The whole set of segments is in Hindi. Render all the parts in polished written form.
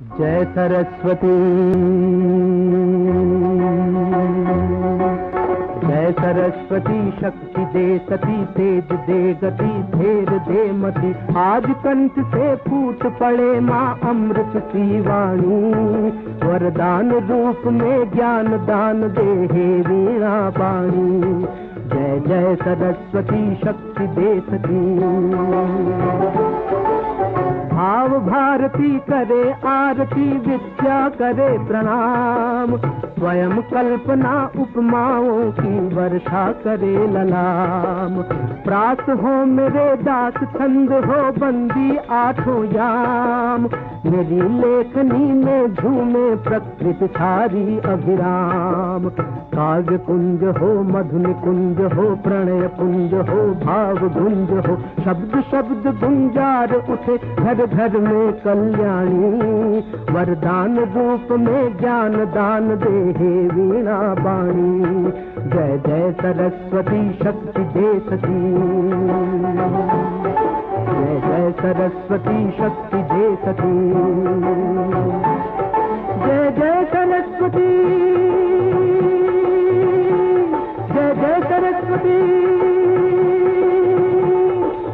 जय सरस्वती, जय सरस्वती। शक्ति दे सती, तेज दे गति, धेर दे मति। आज कंठ से फूट पड़े माँ अमृत सी वाणी। वरदान रूप में ज्ञान दान दे हे वीणा पाणी। जय जय सरस्वती, शक्ति दे सती। भाव भारती करे आरती, विद्या करे प्रणाम। स्वयं कल्पना उपमाओं की वर्षा करे ललाम। प्रास हो मेरे दास, छंद हो बंदी आठों याम। मेरी लेखनी में झूमे प्रकृति सारी अभिराम। काव्य कुंज हो, मधुन कुंज हो, प्रणय कुंज हो, भाव गुंज हो। शब्द शब्द गुंजार उठे, घर घर में कल्याणी। वरदान रूप में ज्ञान दान दे हे वीणा बाणी। जय जय सरस्वती, शक्ति दे सती। जय जय सरस्वती, शक्ति दे सती। जय जय सरस्वती, जय जय सरस्वती,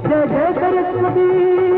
जय जय सरस्वती।